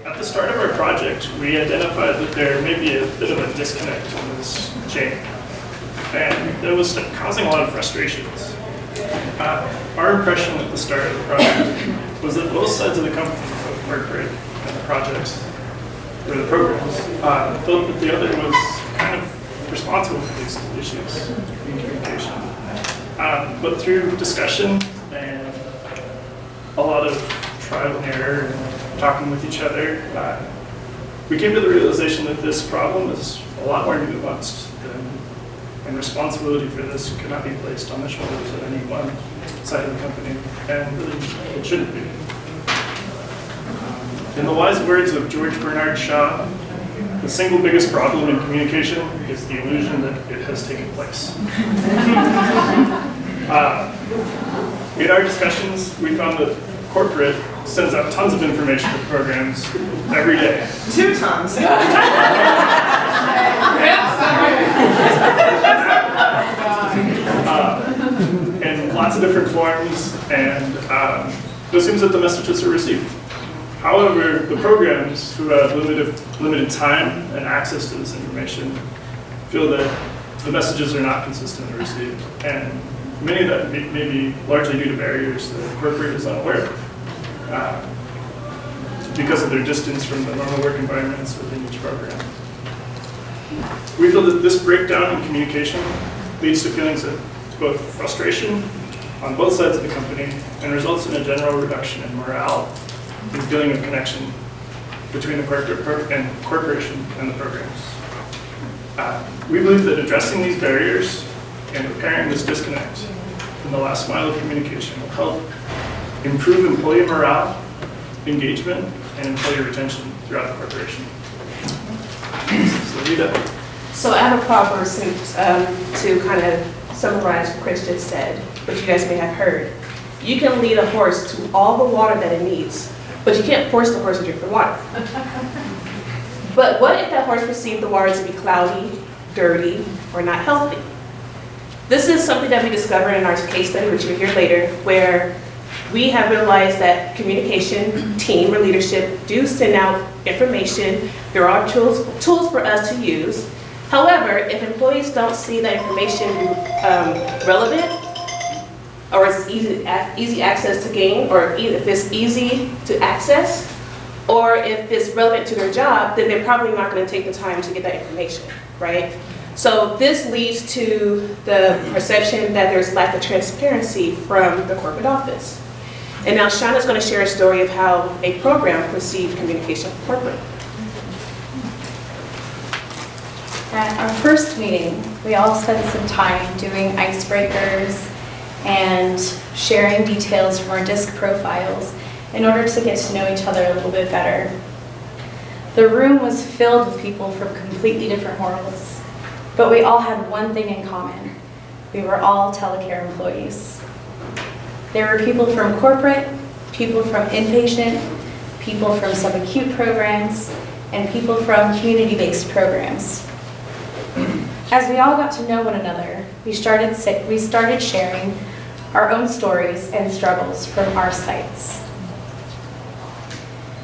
At the start of our project, we identified that there may be a bit of a disconnect in this chain, and that was causing a lot of frustrations. Our impression at the start of the project was that both sides of the company, both corporate and the projects, or the programs, felt that the other was kind of responsible for these issues in communication. But through discussion and a lot of trial and error and talking with each other, we came to the realization that this problem is a lot more nuanced and responsibility for this cannot be placed on the shoulders of any one side of the company, and really it shouldn't be. In the wise words of George Bernard Shaw, the single biggest problem in communication is the illusion that it has taken place. In our discussions, we found that corporate sends out tons of information to programs every day. 2 tons. In lots of different forms, and it assumes that the messages are received. However, the programs who have limited time and access to this information feel that the messages are not consistently received, and many of that may be largely due to barriers that corporate is unaware of because of their distance from the normal work environments within each program. We feel that this breakdown in communication leads to feelings of both frustration on both sides of the company and results in a general reduction in morale and feeling of connection between the corporation and the programs. We believe that addressing these barriers and repairing this disconnect in the last mile of communication will help improve employee morale, engagement, and employee retention throughout the corporation. So, Rita. So I have a proverb to kind of summarize what Chris just said, which you guys may have heard. You can lead a horse to all the water that it needs, but you can't force the horse to drink the water. But what if that horse perceived the water to be cloudy, dirty, or not healthy? This is something that we discovered in our case study, which you'll hear later, where we have realized that communication, team, or leadership do send out information. There are tools for us to use. However, if employees don't see that information relevant, or it's easy access to gain, or if it's easy to access, or if it's relevant to their job, then they're probably not going to take the time to get that information, right? So this leads to the perception that there's lack of transparency from the corporate office. And now Shauna's going to share a story of how a program perceived communication from corporate. At our first meeting, we all spent some time doing icebreakers and sharing details from our DISC profiles in order to get to know each other a little bit better. The room was filled with people from completely different worlds, but we all had one thing in common. We were all telecare employees. There were people from corporate, people from inpatient, people from subacute programs, and people from community-based programs. As we all got to know one another, we started sharing our own stories and struggles from our sites.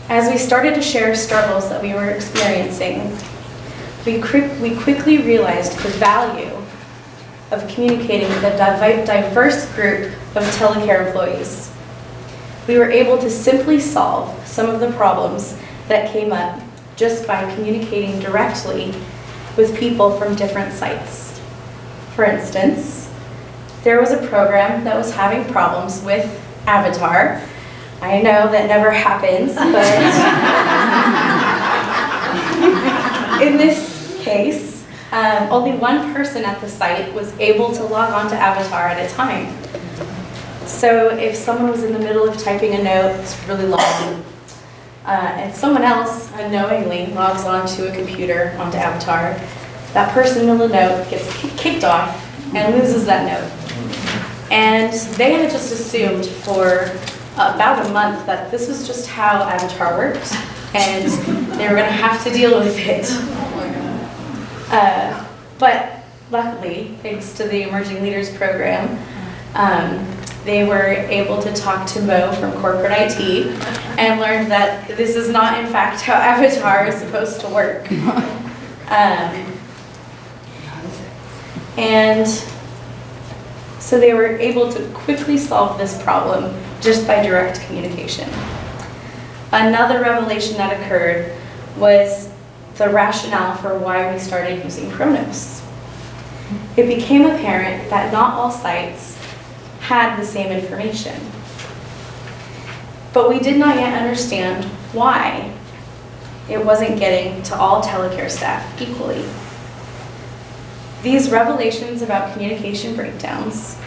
As we started to share struggles that we were experiencing, we quickly realized the value of communicating with a diverse group of telecare employees. We were able to simply solve some of the problems that came up just by communicating directly with people from different sites. For instance, there was a program that was having problems with Avatar. I know that never happens, but in this case, only one person at the site was able to log on to Avatar at a time. So if someone was in the middle of typing a note, it's really long, and someone else unknowingly logs onto a computer, onto Avatar, that person in the middle of the note gets kicked off and loses that note. And they had just assumed for about a month that this was just how Avatar worked, and they were going to have to deal with it. But luckily, thanks to the Emerging Leaders Program, they were able to talk to Mo from corporate IT and learned that this is not in fact how Avatar is supposed to work. And so they were able to quickly solve this problem just by direct communication. Another revelation that occurred was the rationale for why we started using Chronos. It became apparent that not all sites had the same information. But we did not yet understand why it wasn't getting to all telecare staff equally. These revelations about communication breakdowns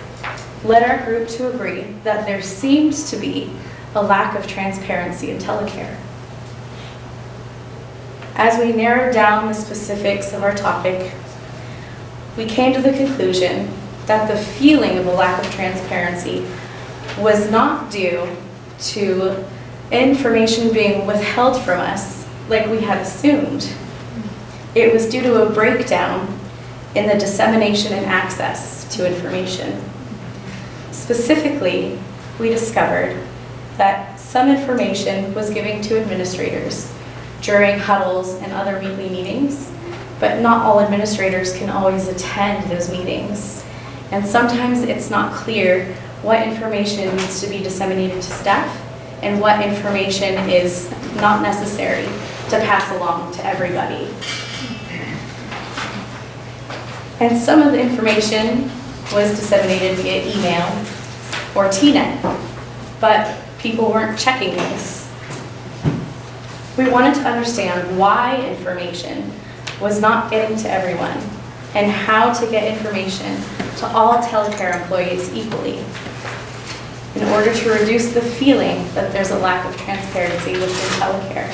led our group to agree that there seemed to be a lack of transparency in telecare. As we narrowed down the specifics of our topic, we came to the conclusion that the feeling of a lack of transparency was not due to information being withheld from us like we had assumed. It was due to a breakdown in the dissemination and access to information. Specifically, we discovered that some information was given to administrators during huddles and other weekly meetings, but not all administrators can always attend those meetings. And sometimes it's not clear what information needs to be disseminated to staff and what information is not necessary to pass along to everybody. And some of the information was disseminated via email or TNET, but people weren't checking this. We wanted to understand why information was not getting to everyone and how to get information to all telecare employees equally in order to reduce the feeling that there's a lack of transparency within telecare.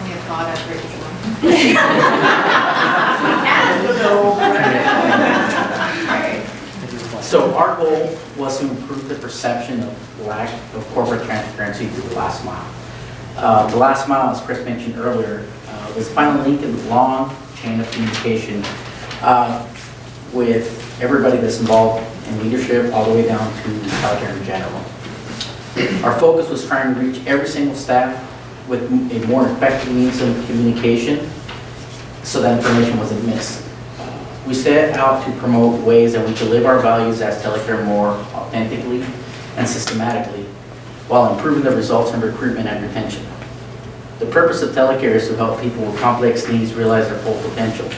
We have thought after each one. So our goal was to improve the perception of lack of corporate transparency through the last mile. The last mile, as Chris mentioned earlier, was the final link in the long chain of communication with everybody that's involved in leadership all the way down to healthcare in general. Our focus was trying to reach every single staff with a more effective means of communication so that information wasn't missed. We set out to promote ways that we could live our values as telecare more authentically and systematically while improving the results in recruitment and retention. The purpose of telecare is to help people with complex needs realize their full potential.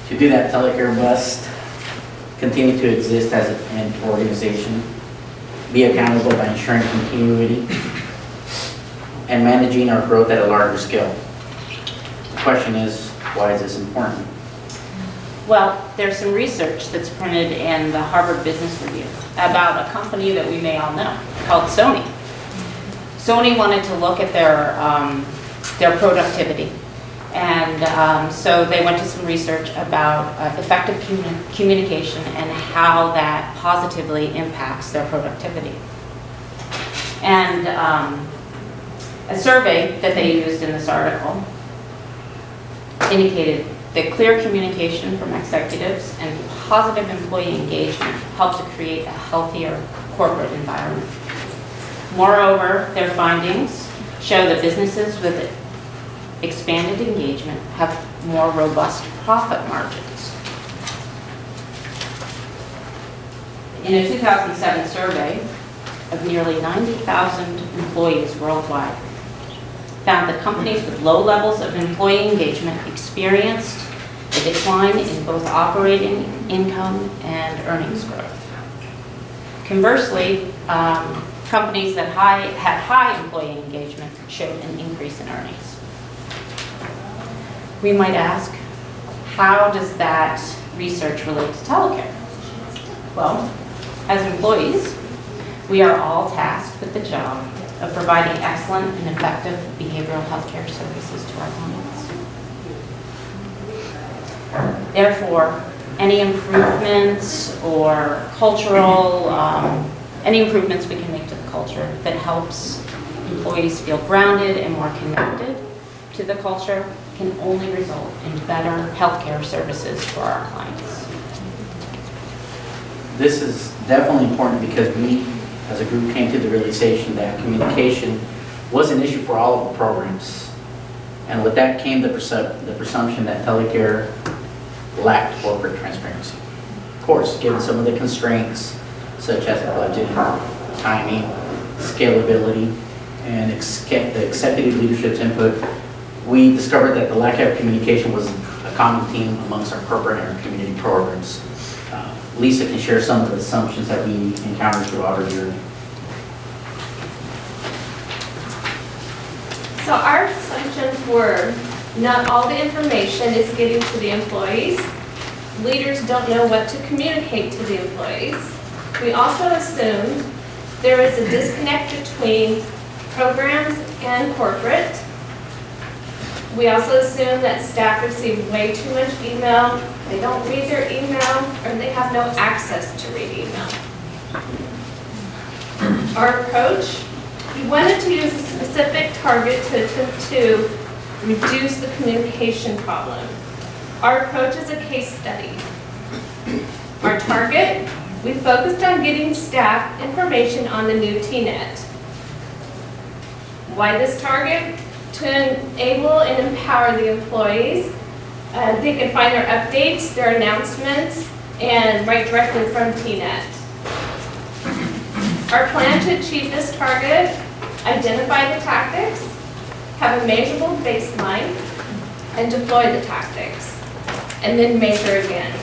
To do that, telecare must continue to exist as an organization, be accountable by ensuring continuity, and managing our growth at a larger scale. The question is, why is this important? Well, there's some research that's printed in the Harvard Business Review about a company that we may all know called Sony. Sony wanted to look at their productivity. And so they went to some research about effective communication and how that positively impacts their productivity. And a survey that they used in this article indicated that clear communication from executives and positive employee engagement help to create a healthier corporate environment. Moreover, their findings show that businesses with expanded engagement have more robust profit margins. In a 2007 survey of nearly 90,000 employees worldwide, found that companies with low levels of employee engagement experienced a decline in both operating income and earnings growth. Conversely, companies that had high employee engagement showed an increase in earnings. We might ask, how does that research relate to telecare? Well, as employees, we are all tasked with the job of providing excellent and effective behavioral health care services to our clients. Therefore, any improvements or cultural, any improvements we can make to the culture that helps employees feel grounded and more connected to the culture can only result in better healthcare services for our clients. This is definitely important because we, as a group, came to the realization that communication was an issue for all of the programs. And with that came the presumption that telecare lacked corporate transparency. Of course, given some of the constraints, such as budget, timing, scalability, and the executive leadership's input, we discovered that the lack of communication was a common theme amongst our corporate and our community programs. Lisa can share some of the assumptions that we encountered throughout our journey. So our assumptions were not all the information is getting to the employees. Leaders don't know what to communicate to the employees. We also assumed there is a disconnect between programs and corporate. We also assume that staff receive way too much email, they don't read their email, or they have no access to read email. Our approach, we wanted to use a specific target to attempt to reduce the communication problem. Our approach is a case study. Our target, we focused on getting staff information on the new TNet. Why this target? To enable and empower the employees. They can find their updates, their announcements, and write directly from TNet. Our plan to achieve this target, identify the tactics, have a measurable baseline, and deploy the tactics, and then measure again.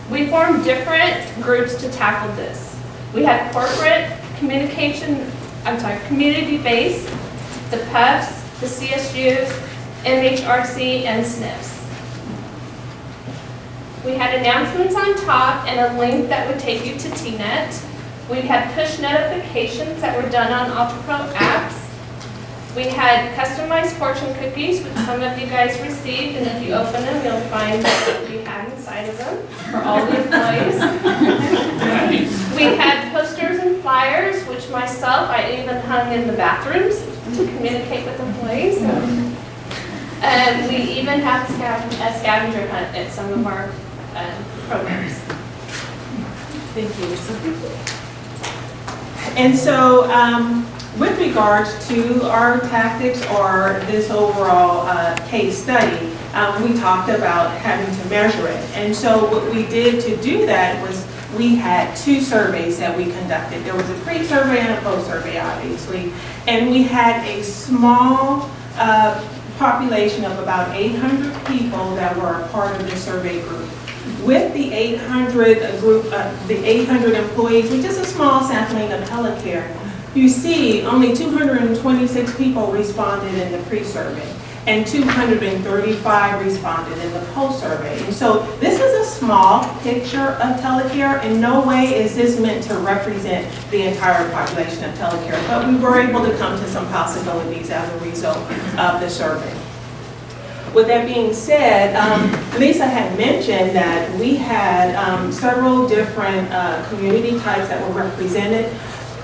We formed different groups to tackle this. We had corporate community-based, the PUFs, the CSUs, MHRC, and SNFs. We had announcements on top and a link that would take you to TNet. We had push notifications that were done on UltraPro apps. We had customized fortune cookies, which some of you guys received, and if you open them, you'll find what we had inside of them for all the employees. We had posters and flyers, which myself, I even hung in the bathrooms to communicate with employees. And we even have a scavenger hunt at some of our programs. Thank you, Lisa. And so, with regards to our tactics or this overall case study, we talked about having to measure it. And so what we did to do that was we had two surveys that we conducted. There was a pre-survey and a post-survey, obviously. And we had a small population of about 800 people that were a part of the survey group. With the 800 the 800 employees, which is a small sampling of telecare, you see only 226 people responded in the pre-survey and 235 responded in the post-survey. And so this is a small picture of telecare. In no way is this meant to represent the entire population of telecare, but we were able to come to some possibilities as a result of the survey. With that being said, Lisa had mentioned that we had several different community types that were represented.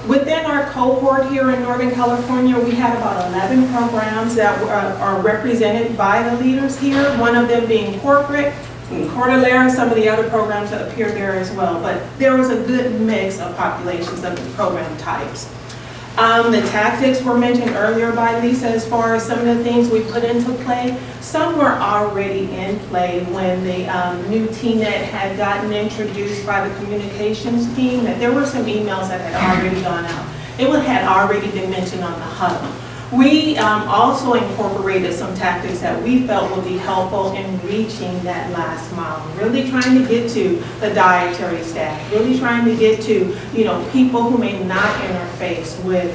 Within our cohort here in Northern California, we had about 11 programs that are represented by the leaders here, one of them being corporate, and Cordillera, some of the other programs that appear there as well. But there was a good mix of populations of the program types. The tactics were mentioned earlier by Lisa as far as some of the things we put into play. Some were already in play when the new TNet had gotten introduced by the communications team, that there were some emails that had already gone out. It had already been mentioned on the hub. We also incorporated some tactics that we felt would be helpful in reaching that last mile, really trying to get to the dietary staff, really trying to get to, people who may not interface with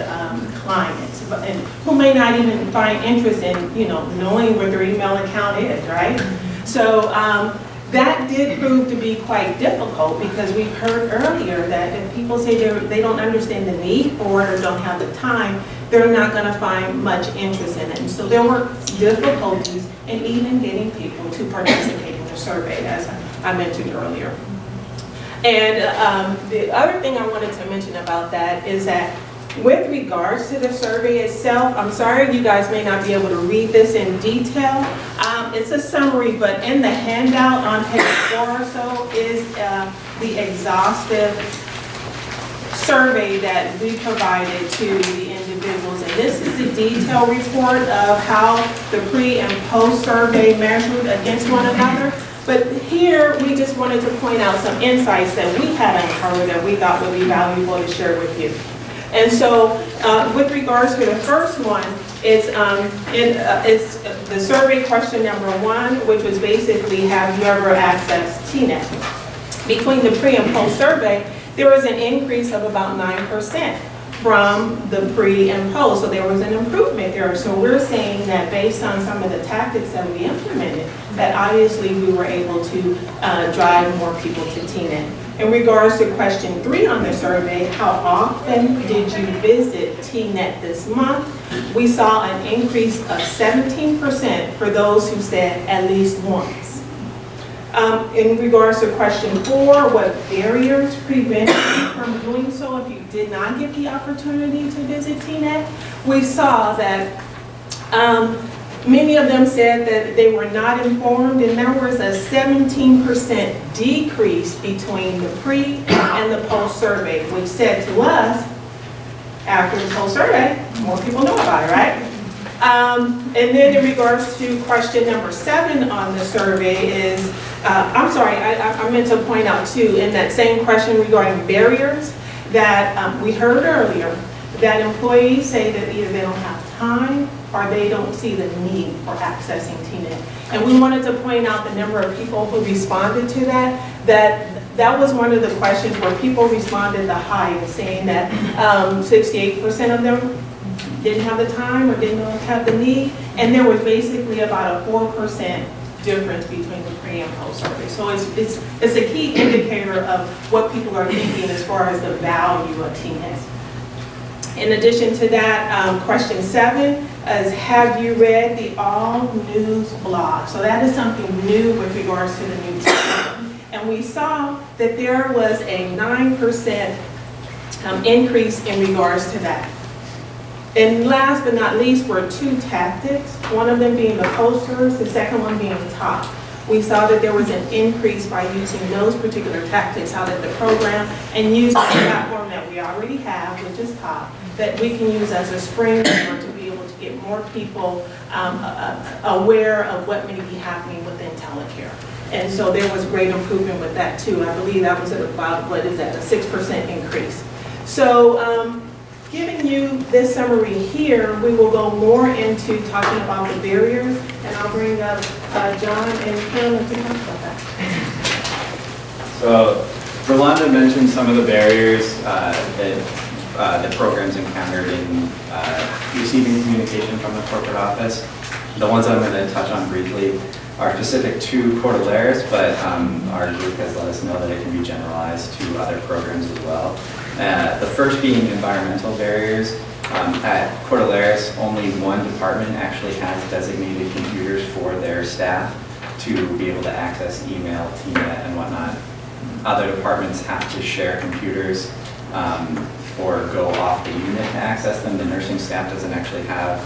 clients, and who may not even find interest in, knowing where their email account is, right? So that did prove to be quite difficult because we heard earlier that if people say they don't understand the need for it or don't have the time, they're not going to find much interest in it. And so there were difficulties in even getting people to participate in the survey, as I mentioned earlier. And the other thing I wanted to mention about that is that With regards to the survey itself, I'm sorry you guys may not be able to read this in detail. It's a summary, but in the handout on page 4 or so is the exhaustive survey that we provided to the individuals. And this is the detailed report of how the pre and post survey measured against one another. But here, we just wanted to point out some insights that we had uncovered that we thought would be valuable to share with you. And so, with regards to the first one, it's the survey question number 1, which was basically, have you ever accessed TNET? Between the pre and post survey, there was an increase of about 9% from the pre and post, so there was an improvement there. So we're saying that based on some of the tactics that we implemented, that obviously we were able to drive more people to TNET. In regards to question 3 on the survey, how often did you visit TNET this month? We saw an increase of 17% for those who said at least once. In regards to question 4, what barriers prevent you from doing so if you did not get the opportunity to visit TNET? We saw that many of them said that they were not informed, and there was a 17% decrease between the pre and the post survey, which said to us, after the post survey, more people know about it, right? And then in regards to question number 7 on the survey is, I'm sorry, I meant to point out too, in that same question regarding barriers, that we heard earlier, that employees say that either they don't have time or they don't see the need for accessing TNET. And we wanted to point out the number of people who responded to that was one of the questions where people responded the highest, saying that 68% of them didn't have the time or didn't have the need, and there was basically about a 4% difference between the pre and post survey. So it's a key indicator of what people are thinking as far as the value of TNET. In addition to that, question 7 is, have you read the all news blog? So that is something new with regards to the new TNET. And we saw that there was a 9% increase in regards to that. And last but not least were 2 tactics, one of them being the posters, the second one being top. We saw that there was an increase by using those particular tactics out of the program and using the platform that we already have, which is top, that we can use as a springboard to be able to get more people aware of what may be happening within telecare. And so there was great improvement with that too. I believe that was at about, what is that, a 6% increase. So, giving you this summary here, we will go more into talking about the barriers, and I'll bring up John and Kim to talk about that. So, Rolanda mentioned some of the barriers that the programs encountered in receiving communication from the corporate office. The ones I'm going to touch on briefly are specific to Cordilleras, but our group has let us know that it can be generalized to other programs as well. The first being environmental barriers. At Cordilleras, only one department actually has designated computers for their staff to be able to access email, TNET, and whatnot. Other departments have to share computers or go off the unit to access them. The nursing staff doesn't actually have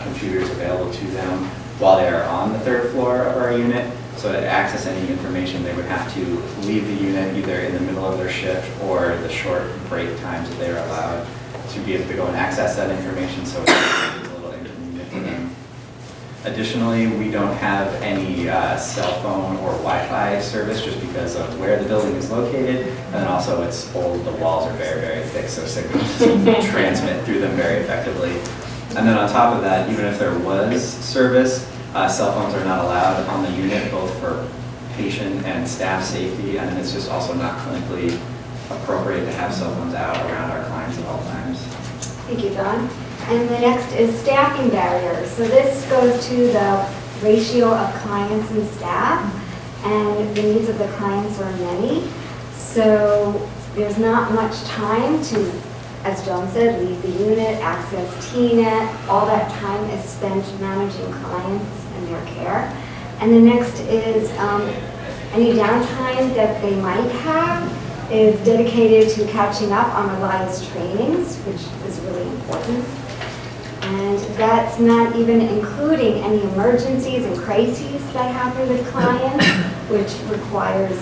computers available to them while they are on the 3rd floor of our unit. So to access any information, they would have to leave the unit either in the middle of their shift or the short break times that they're allowed to be able to go and access that information, so it's a little inconvenient for them. Additionally, we don't have any cell phone or Wi-Fi service just because of where the building is located, and then also it's old, the walls are very, very thick, so signals transmit through them very effectively. And then on top of that, even if there was service, cell phones are not allowed on the unit, both for patient and staff safety, and then it's just also not clinically appropriate to have cell phones out around our clients at all times. Thank you, John. And the next is staffing barriers. So this goes to the ratio of clients and staff, and the needs of the clients are many. So there's not much time to, as John said, leave the unit, access TNET. All that time is spent managing clients and their care. And the next is any downtime that they might have is dedicated to catching up on Reliance trainings, which is really important. And that's not even including any emergencies and crises that happen with clients, which requires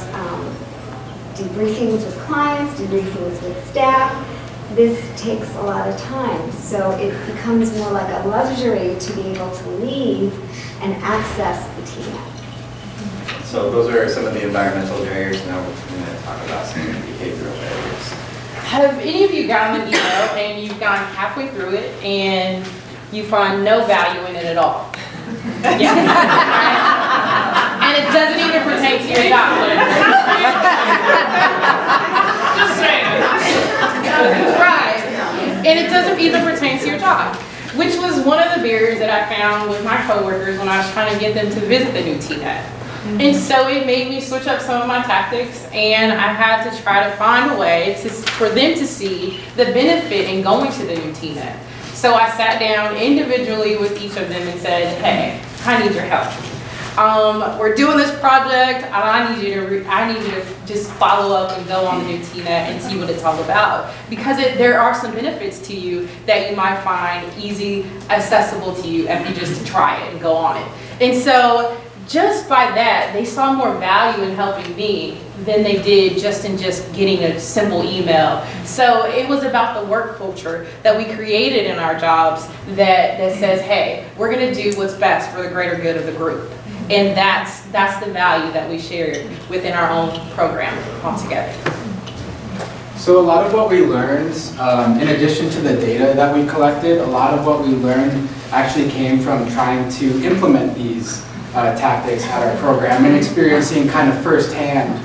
debriefings with clients, debriefings with staff. This takes a lot of time, so it becomes more like a luxury to be able to leave and access the TNET. So those are some of the environmental barriers. Now we're going to talk about some of the behavioral barriers. Have any of you gotten an email and you've gone halfway through it and you find no value in it at all? Yeah. And it doesn't even pertain to your job. Just saying. Right. And it doesn't even pertain to your job, which was one of the barriers that I found with my coworkers when I was trying to get them to visit the new TNET. And so it made me switch up some of my tactics, and I had to try to find a way for them to see the benefit in going to the new TNET. So I sat down individually with each of them and said, hey, I need your help. We're doing this project, and I need you to just follow up and go on the new TNET and see what it's all about. Because there are some benefits to you that you might find easy, accessible to you if you just try it and go on it. And so just by that, they saw more value in helping me than they did just getting a simple email. So it was about the work culture that we created in our jobs that says, hey, we're gonna do what's best for the greater good of the group. And that's the value that we share within our own program altogether. So a lot of what we learned, in addition to the data that we collected, a lot of what we learned actually came from trying to implement these tactics at our program and experiencing kind of firsthand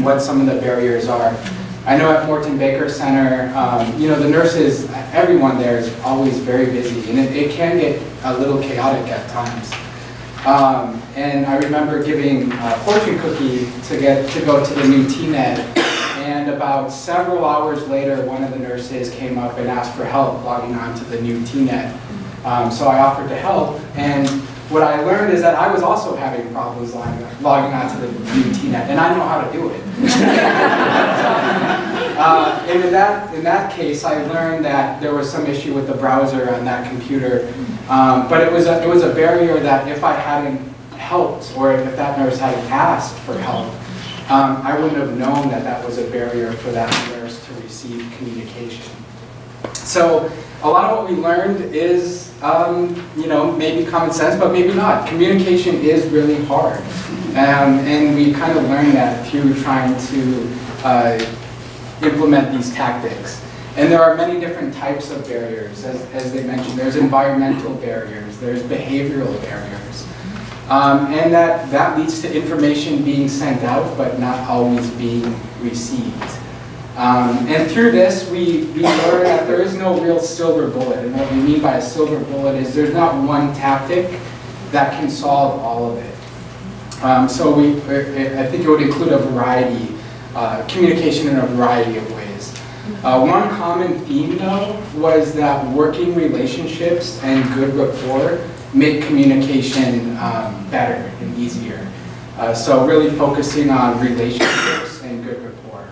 what some of the barriers are. I know at Morton Baker Center, the nurses, everyone there is always very busy, and it can get a little chaotic at times. And I remember giving a fortune cookie to go to the new TNET, and about several hours later, one of the nurses came up and asked for help logging on to the new TNET. So I offered to help, and what I learned is that I was also having problems logging onto the new TNET, and I know how to do it. And in that case, I learned that there was some issue with the browser on that computer, but it was a barrier that if I hadn't helped, or if that nurse hadn't asked for help, I wouldn't have known that was a barrier for that nurse to receive communication. So a lot of what we learned is, maybe common sense, but maybe not. Communication is really hard. And we kind of learned that through trying to implement these tactics. And there are many different types of barriers. As they mentioned, there's environmental barriers, there's behavioral barriers. And that leads to information being sent out, but not always being received. And through this, we learn that there is no real silver bullet. And what we mean by a silver bullet is there's not one tactic that can solve all of it. I think it would include a variety, communication in a variety of ways. One common theme, though, was that working relationships and good rapport make communication better and easier. So really focusing on relationships and good rapport.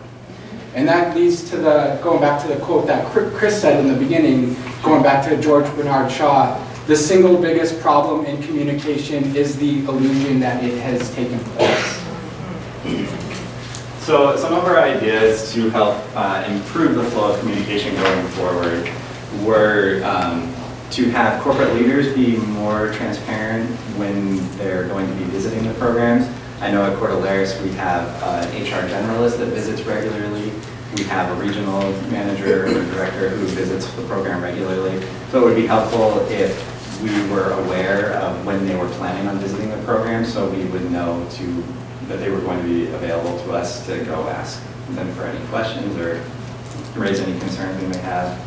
And that leads to going back to the quote that Chris said in the beginning, going back to George Bernard Shaw, the single biggest problem in communication is the illusion that it has taken place. So some of our ideas to help improve the flow of communication going forward were to have corporate leaders be more transparent when they're going to be visiting the programs. I know at Cordilleras we have an HR generalist that visits regularly. We have a regional manager or director who visits the program regularly. So it would be helpful if we were aware of when they were planning on visiting the program, so we would know that they were going to be available to us to go ask them for any questions or raise any concerns we may have.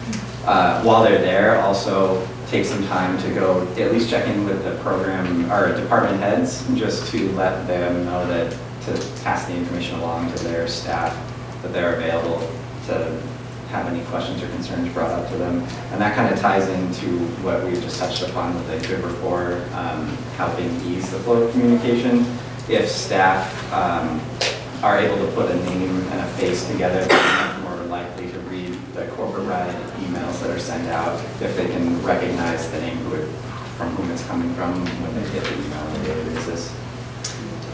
While they're there, also take some time to go at least check in with the program or department heads, just to let them know that to pass the information along to their staff that they're available to have any questions or concerns brought up to them. And that kind of ties into what we just touched upon with the good rapport, helping ease the flow of communication. If staff are able to put a name and a face together, they're much more likely to read the corporate red emails that are sent out if they can recognize the name from whom it's coming from when they get the email on a daily basis.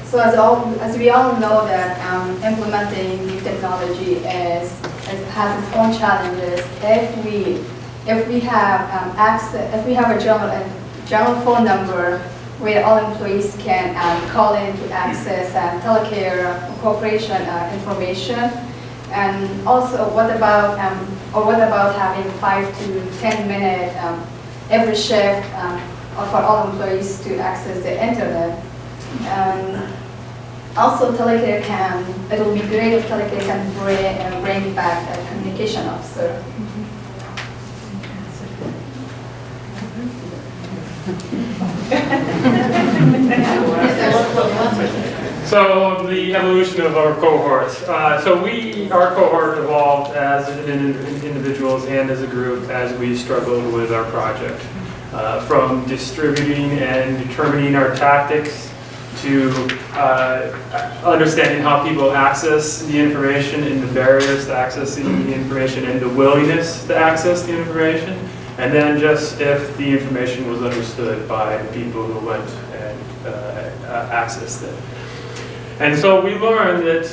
So as we all know that implementing new technology has its own challenges. If we have access, if we have a general phone number where all employees can call in to access telecare corporation information, and also what about having 5 to 10 minute every shift for all employees to access the internet. Also, telecare it will be great if telecare can bring back a communication officer. So the evolution of our cohorts. Our cohort evolved as individuals and as a group as we struggled with our project. From distributing and determining our tactics to understanding how people access the information and the barriers to accessing the information and the willingness to access the information, and then just if the information was understood by the people who went and accessed it. And so we learned that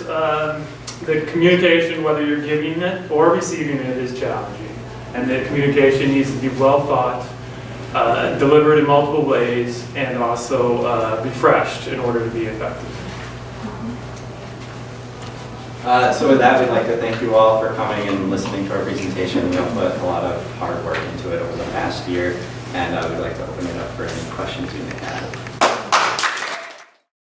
the communication, whether you're giving it or receiving it, is challenging, and that communication needs to be well thought, delivered in multiple ways, and also refreshed in order to be effective. So with that, we'd like to thank you all for coming and listening to our presentation. We have put a lot of hard work into it over the past year, and we'd like to open it up for any questions you may have.